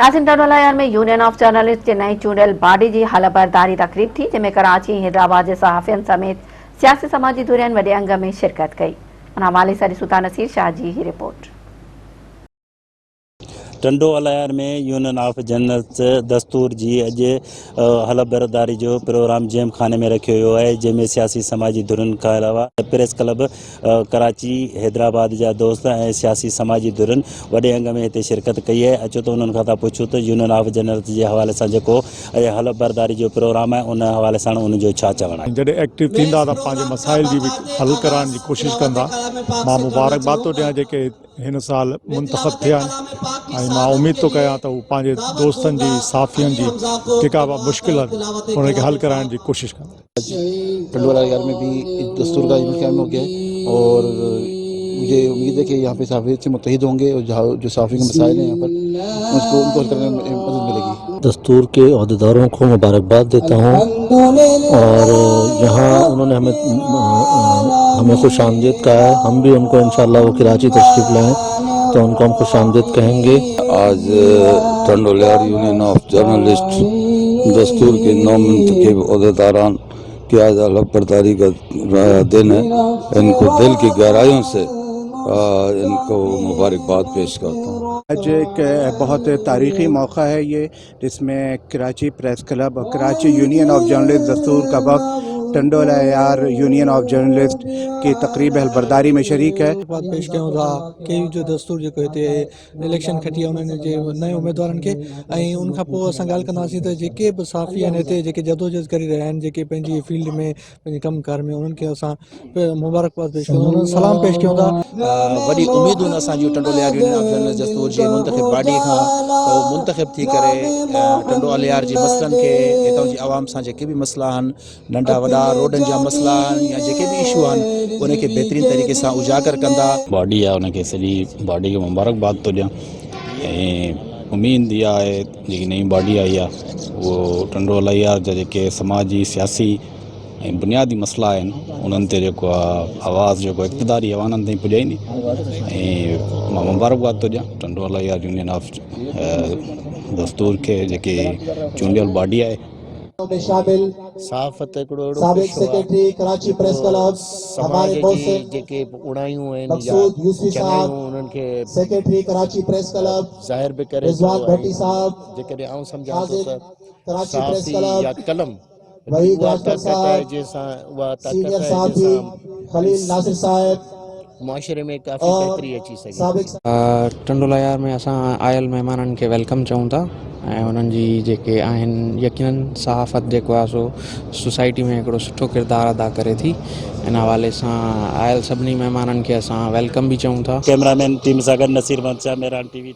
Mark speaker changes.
Speaker 1: नाज़िम टंडोलायर में union of journalist के नई चूंडियल बॉडी जी हलबरदारी तकरीब थी, जिनमें कराची हैदराबाद जे सहाफ़ियन समेत सियासी समाजी धुरियन वॾे अंग में शिरकत कई। उन हवाले सां सुल्तान नसीर शाह जी ही रिपोर्ट।
Speaker 2: टंडोलायर में यूनियन ऑफ जर्नलिस्ट दस्तूर जी अॼु हलबरदारी जो प्रोग्राम जेम खाने में रखियो वियो आहे, जंहिंमें सियासी समाजी धुरियुनि खां अलावा प्रेस क्लब कराची हैदराबाद जा दोस्त ऐं सियासी समाजी धुरियुनि वॾे अंग में हिते शिरकत कई आहे। अचो त उन्हनि खां था पुछूं त यूनियन ऑफ जर्नलिस्ट जे हवाले सां जेको हलबरदारी जो प्रोग्राम आहे उन हवाले सां उनजो छा चवणु आहे।
Speaker 3: जॾहिं एक्टिव थींदा त पंहिंजे मसाइल जी बि हल कराइण जी कोशिशि कंदा। मां मुबारकबाद थो ॾियां जेके हिन साल मुंतख़ब थिया आहिनि ऐं मां उमेद थो कयां त हू पंहिंजे दोस्तनि जी साफ़ियनि जी जेका बि मुश्किल उनखे हल कराइण जी कोशिशि कंदा।
Speaker 4: टंडोलायर में भी दस्तूर का इवेंट कायम हो गया है और मुझे उम्मीद है कि यहाँ पे साफ़ी से मुत्तहिद होंगे और जो साफ़ी के मसाइल हैं यहाँ पर उनको हल करने में मदद मिलेगी।
Speaker 5: दस्तूर के अहदेदारों को मुबारकबाद देता हूँ और यहाँ उन्होंने हमें खुश आमदीद कहा है। हम भी उनको इंशाअल्लाह वो कराची तशरीफ़ लाएँ तो उनको हम खुश आमदीद कहेंगे।
Speaker 6: आज टंडोलायर यूनियन ऑफ जर्नलिस्ट दस्तूर के नौमुंतखब अहदेदारान की आज हलबरदारी का दिन है। इनको दिल की गहराइयों से इनको मुबारकबाद पेश करता हूँ।
Speaker 7: आज एक बहुत तारीख़ी मौका है ये, जिसमें कराची प्रेस क्लब और कराची यूनियन ऑफ जर्नलिस्ट दस्तूर का वक्त टंडोलायर यूनियन ऑफ जर्नलिस्ट की तकरीब हलबरदारी में शरीक है।
Speaker 8: बात पेश कयूं था कि जो दस्तूर जेको हिते इलेक्शन खटी आहे उन्हनि जे नए उम्मीदवारनि खे ऐं उन खां पोइ असां ॻाल्हि कंदासीं त जेके बि साफ़ी आहिनि हिते जेके जदोजहद करे रहिया आहिनि, जेके पंहिंजी फील्ड में पंहिंजे कमकार में उन्हनि खे असां मुबारकबाद पेश कयूं था, उन्हनि सलाम पेश कयूं था।
Speaker 4: वॾी उमेदूं आहिनि असांजूं टंडोलायर यूनियन ऑफ जर्नलिस्ट दस्तूर जी मुंतखब बॉडी खां त उहो मुंतखब थी करे टंडोलायर जे मसइलनि खे, हितां जी आवाम सां जेके बि मसइला आहिनि, नंढा वॾा रोडनि जा मसइला आहिनि या जेके बि इशू आहिनि उनखे बहितरीन तरीक़े सां उजागर कंदा।
Speaker 2: बॉडी आहे उनखे सॼी बॉडी खे मुबारकबाद थो ॾियां ऐं उमेद इहा आहे जेकी नई बॉडी आई आहे उहो टंडोलायर जा जेके समाजी सियासी ऐं बुनियादी मसइला आहिनि उन्हनि ते जेको आहे आवाज़ जेको इक़्तिदारी अवाननि ताईं पुॼाईंदी ऐं मां मुबारकबाद थो ॾियां टंडोलायर यूनियन ऑफ दस्तूर खे जेकी चूंडियल बॉडी आहे।
Speaker 9: साफ़त हिकिड़ो अहिड़ो सेक्रेटरी कराची प्रेस क्लब समाज जी जेके उणायूं आहिनि या चङायूं उन्हनि खे सेक्रेटरी कराची प्रेस क्लब ज़ाहिर बि करे भट्टी साहब जेकॾहिं आउं सम्झां थो त कराची प्रेस क्लब या कलम उहा ताक़त आहे जंहिंसां उहा ताक़त आहे जंहिंसां खलील नासिर साहब मुआशरे में काफ़ी बेहतरी अची सघे।
Speaker 10: टंडोलायर में असां आयल महिमाननि खे वेलकम चऊं था ऐं उन्हनि जी जेके आहिनि यकीनन सहाफ़त जेको आहे सो सोसाइटी में हिकिड़ो सुठो किरदारु अदा करे थी। इन हवाले सां आयल सभिनी महिमाननि खे असां वेलकम बि चऊं था।
Speaker 2: कैमरामैन टीम सां गॾु नसीर मंचा, मेरान टीवी।